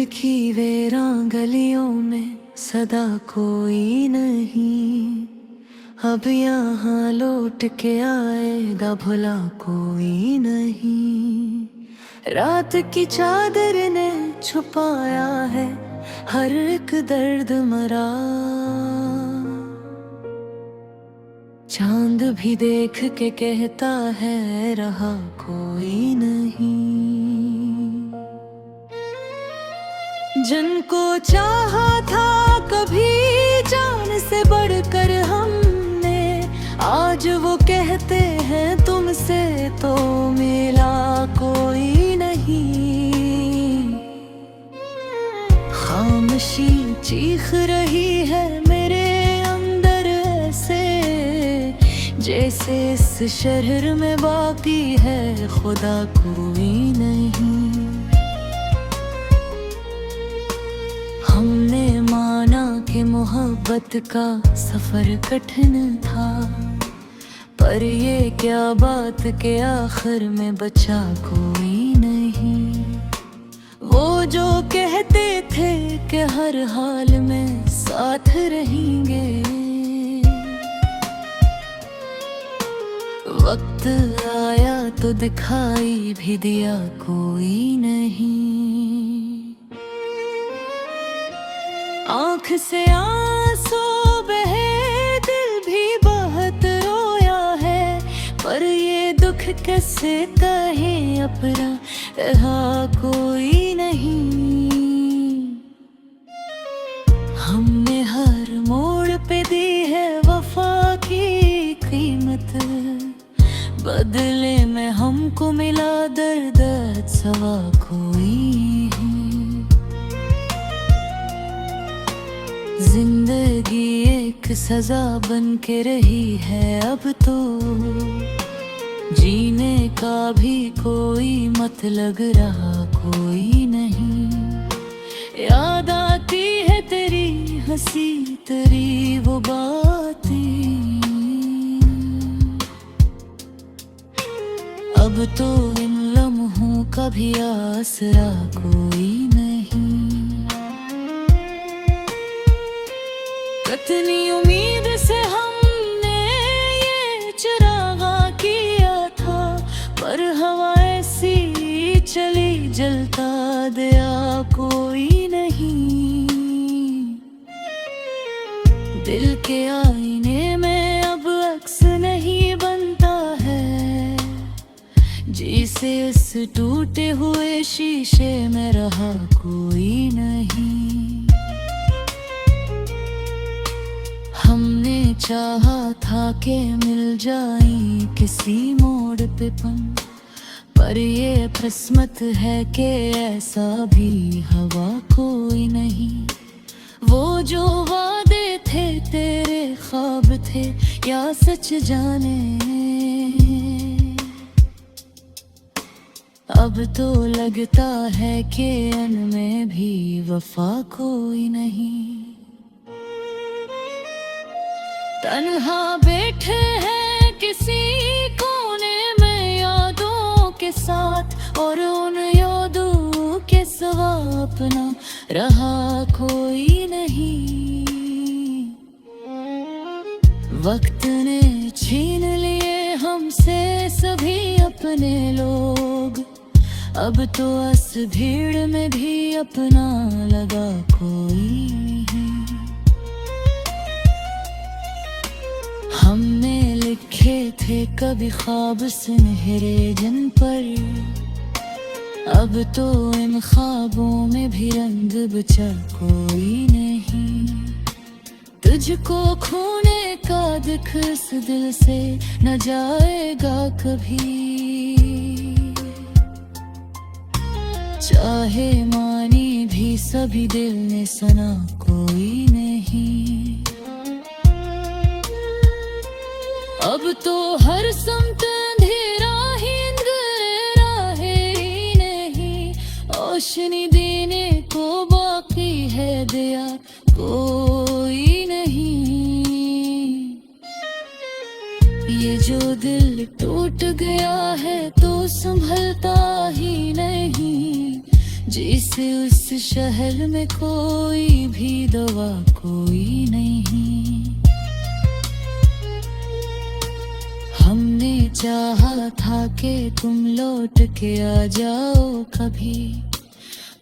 की वीरान गलियों में सदा कोई नहीं, अब यहाँ लौट के आएगा भला कोई नहीं। रात की चादर ने छुपाया है हर एक दर्द मरा, चांद भी देख के कहता है रहा कोई नहीं। जिनको चाहा था कभी जान से बढ़कर हमने, आज वो कहते हैं तुमसे तो मिला कोई नहीं। खामोशी चीख रही है मेरे अंदर ऐसे, जैसे इस शहर में बाकी है खुदा कोई नहीं। हमने माना कि मोहब्बत का सफर कठिन था, पर ये क्या बात के आखिर में बचा कोई नहीं। वो जो कहते थे कि हर हाल में साथ रहेंगे, वक्त आया तो दिखाई भी दिया कोई नहीं। आँख से आंसू बहे दिल भी बहुत रोया है, पर ये दुख कैसे कहें अपना रहा कोई नहीं। हमने हर मोड़ पे दी है वफा की कीमत, बदले में हमको मिला दर्द सवा कोई। जिंदगी एक सजा बन के रही है अब तो, जीने का भी कोई मत लग रहा कोई नहीं। याद आती है तेरी हंसी तेरी वो बातें, अब तो इन लम्हों का भी आसरा कोई नहीं। कितनी उम्मीद से हमने ये चरागा किया था, पर हवा ऐसी चली जलता दया कोई नहीं। दिल के आईने में अब अक्स नहीं बनता है, जिसे इस टूटे हुए शीशे में रहा कोई नहीं। हमने चाहा था कि मिल जाए किसी मोड़ पे पन, पर ये किस्मत है कि ऐसा भी हवा कोई नहीं। वो जो वादे थे तेरे ख्वाब थे या सच जाने, अब तो लगता है कि उनमें भी वफा कोई नहीं। तन्हा बैठे हैं किसी कोने में यादों के साथ, और उन यादों के सिवा अपना रहा कोई नहीं। वक्त ने छीन लिए हमसे सभी अपने लोग, अब तो इस भीड़ में भी अपना लगा कोई नहीं। हमने लिखे थे कभी ख्वाब सुनहरे जिन पर, अब तो इन ख्वाबों में भी रंग बचा कोई नहीं। तुझको खोने का दुख इस दिल से न जाएगा कभी, चाहे मानी भी सभी दिल ने सना कोई नहीं। अब तो हर समत अंधेरा ही अंधेरा ही नहीं, रोशनी देने को बाकी है दिया कोई नहीं। ये जो दिल टूट गया है तो संभलता ही नहीं, जिसे उस शहर में कोई भी दवा कोई नहीं। हमने चाहा था कि तुम लौट के आ जाओ कभी,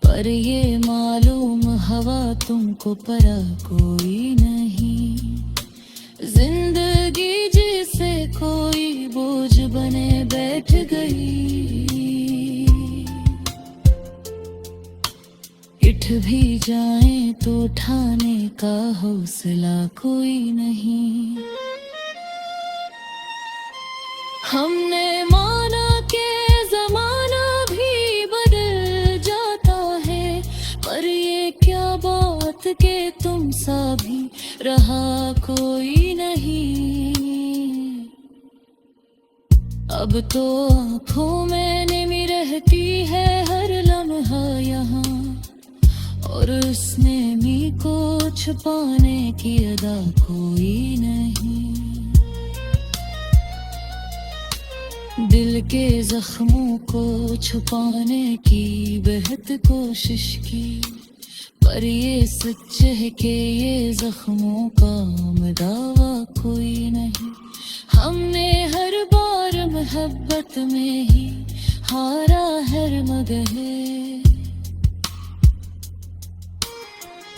पर ये मालूम हवा तुमको परा कोई नहीं। जिंदगी जिसे कोई बोझ बने बैठ गई, उठ भी जाए तो उठाने का हौसला कोई नहीं। हमने माना कि जमाना भी बदल जाता है, पर ये क्या बात कि तुम सा भी रहा कोई नहीं। अब तो आँखों में नमी रहती है हर लम्हा यहाँ, और उस नमी को छुपाने की अदा कोई नहीं। दिल के जख्मों को छुपाने की बेहद कोशिश की, पर ये सच है कि ये जख्मों का दावा कोई नहीं। हमने हर बार मोहब्बत में ही हारा हर मगहे,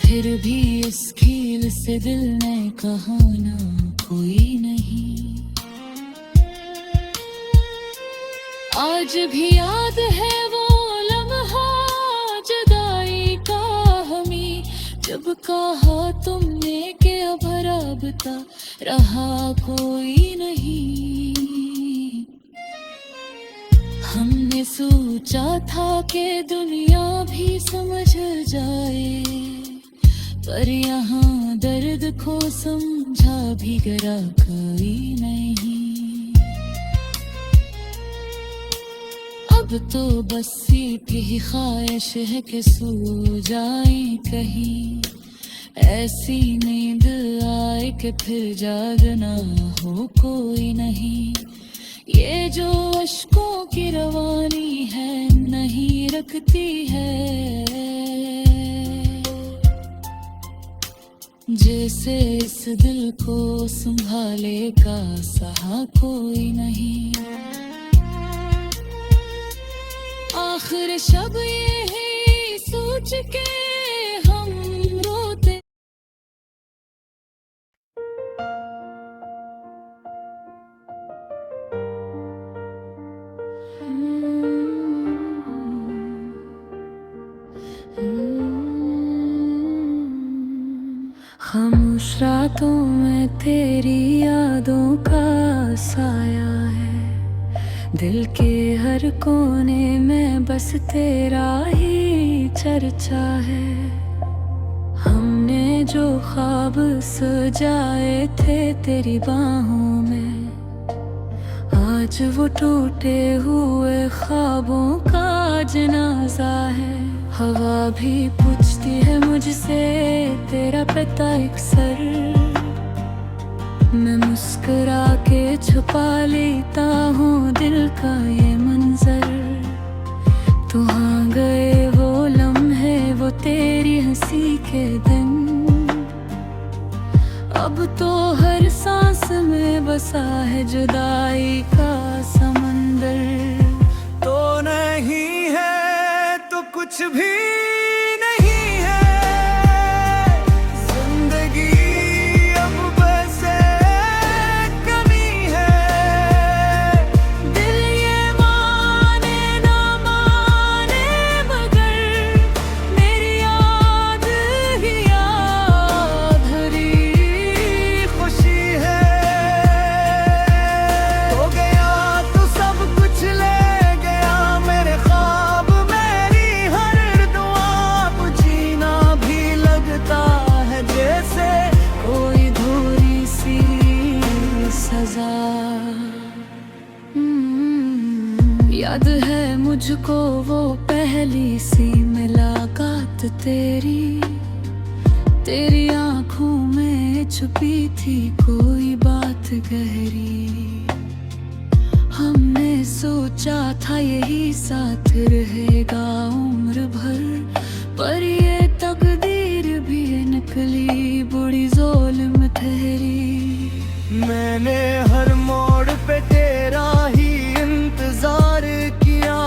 फिर भी इस खेल से दिल ने कहा ना कोई नहीं। आज भी याद है वो लम्हा जुदाई का हमें, जब कहा तुमने कि अब राबता रहा कोई नहीं। हमने सोचा था कि दुनिया भी समझ जाए, पर यहाँ दर्द को समझा भी गरा कोई नहीं। अब तो बस सीधी ख्वाहिश है कि सो जाए कहीं, ऐसी नींद आए कि फिर जागना हो कोई नहीं। ये जो अश्कों की रवानी है नहीं रखती है, जैसे इस दिल को संभाले का सहा कोई नहीं। आखिर शब ये है सोच के हम रोते। खामोश रातों में तेरी यादों का साया है, दिल के हर कोने में बस तेरा ही चर्चा है। हमने जो ख्वाब सजाए थे तेरी बाहों में, आज वो टूटे हुए ख्वाबों का जनाजा है। हवा भी पूछती है मुझसे तेरा पता अक्सर, मैं मुस्कुरा के छुपा लेता हूँ दिल का ये मंजर। तुहाँ गए वो लम्हे वो तेरी हंसी के दिन, अब तो हर सांस में बसा है जुदाई का समंदर। तो नहीं है तो कुछ भी नहीं है, जिंदगी अब बस एक कमी है। दिल ये माने ना माने मगर मेरी याद ही याद भरी खुशी है। हो गया तो सब कुछ ले गया मेरे ख्वाब, मेरी हर दुआ को जीना भी लगता है जैसे कोई धोरी सी सजा। याद है मुझको वो पहली सी मुलाकात तेरी आंखों में छुपी थी कोई बात गहरी। हमने सोचा था यही साथ रहेगा उम्र भर, पर ये तकदीर भी निकली बुरी ज़ोल्म ठहरी। मैंने हर मोड़ पे तेरा ही इंतजार किया,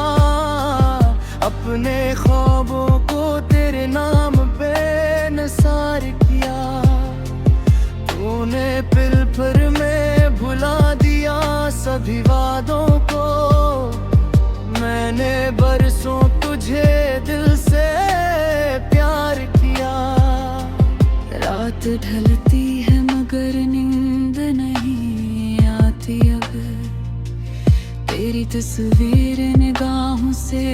अपने ख्वाबों को तेरे नाम पे निसार किया। तूने पल भर में भुला दिया सभी वादों को, मैंने बरसों तुझे दिल से प्यार किया। रात ढलती है मगर नींद नहीं आती अब, तेरी तस्वीर निगाहों से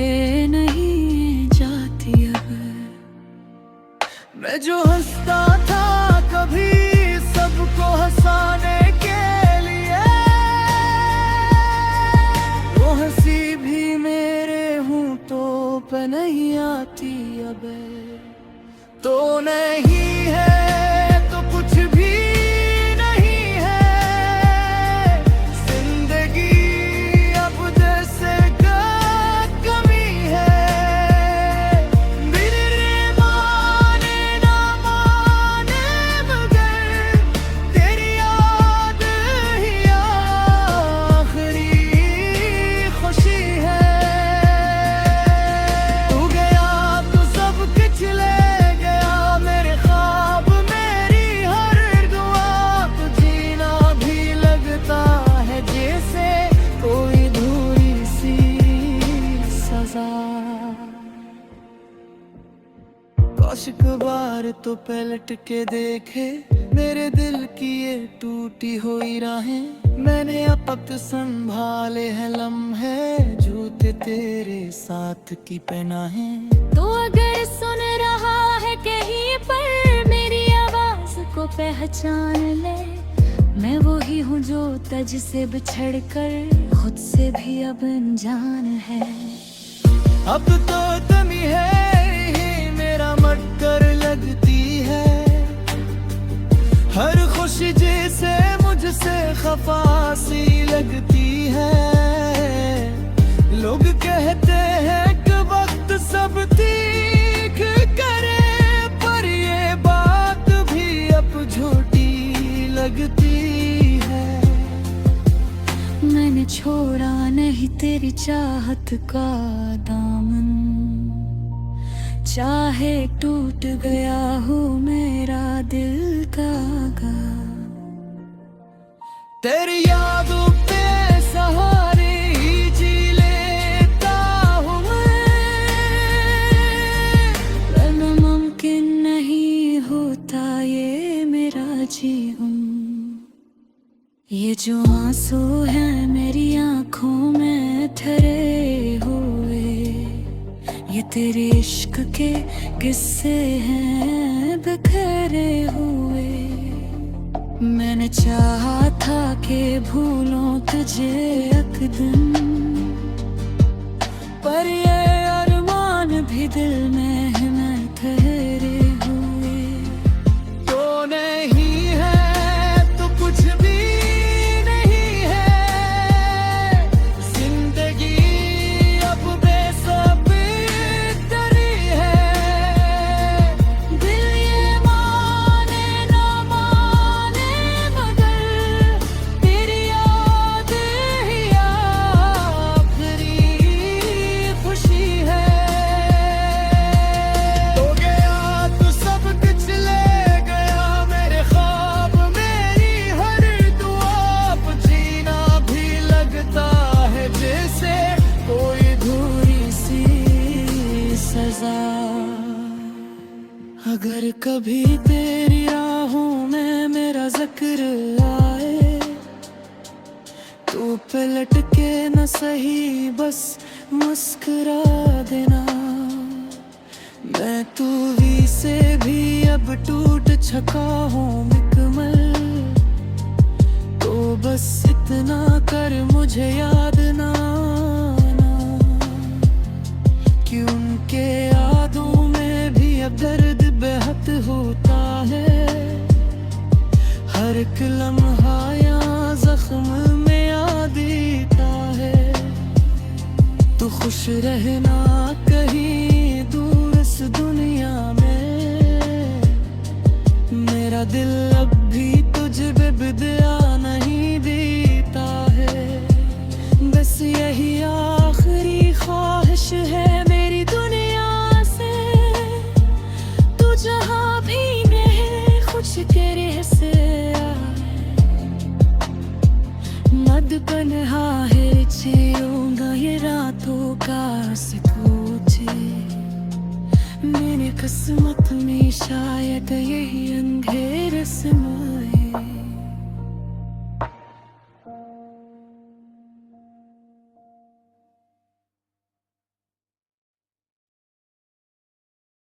नहीं जाती अब। मैं जो हंसता था कभी सबको हंसाने के लिए, वो हंसी भी मेरे होंठों पे नहीं आती अब। तो नहीं है तो कुछ भी नहीं है, जिंदगी अब जैसे कमी है। मेरे माने ना माने मगर तेरी याद ही आखिरी खुशी है। तू गया तो सब कुछ ले गया, मेरे ख्वाब मेरी हर दुआ। तो जीना भी लगता है जैसे कोई अधूरी सी सजा। काश एक बार तो पलट के देखे मेरे दिल की ये टूटी हुई राहें। मैंने अब तक संभाले हैं लम्हे जूते तेरे साथ की पहनाएं। तो अगर सुन रहा है कहीं पर मेरी आवाज को पहचान ले, मैं वही हूँ जो तज से बिछड़ कर खुद से भी अब अनजान है। अब तो तुम ही है ही मेरा मटकर लगती है, हर खुशी जैसे मुझसे खफा सी लगती है। लोग कहते हैं कि वक्त सब ठीक करे, पर ये बात भी अब झूठी लगती है। मैंने छोड़ा नहीं तेरी चाहत का दामन, चाहे टूट गया हो मेरा दिल का गा। तेरी यादों पे सहारे ही जी लेता हूँ वरना मुमकिन नहीं होता ये मेरा जीवन। ये जो आंसू हैं मेरी आंखों में ठहरे हुए, ये तेरे इश्क के किस्से हैं बिखरे हुए। मैंने चाहा था कि भूलूं तुझे एक दिन, पर ये अरमान भी दिल में है मैं ठहरे हुए। तो नहीं है तो कुछ भी नहीं है, जिंदगी अब बेसब्र डरी है। दिल ये माने ना माने मगर तेरी याद ही आखिरी खुशी है। तो गया तो सब कुछ ले गया, मेरे ख्वाब मेरी हर दुआ। अब जीना भी लगता है जैसे कोई अधूरी सी सजा। अगर कभी तेरी राहों में मेरा जिक्र आए, तो पलट के न सही बस मुस्कुरा देना। मैं तू ही से भी अब टूट चुका हूँ मुकम्मल, तो बस इतना कर मुझे याद ना आना कि उनके यादों में भी अब दर्द बेहद होता है। हर एक लम्हा यहाँ जख्म में याद आता है। खुश रहना कहीं दूर इस दुनिया में। मेरा दिल अब भी तुझ पे बिदया नहीं देता है। बस यही आखिरी ख्वाहिश है मेरी दुनिया से। तू जहाँ भी रहे खुश तेरे से मद पनहा है छेऊंगा ये रातों का तुझे। मेरी किस्मत में शायद यही अंधेरे समाए।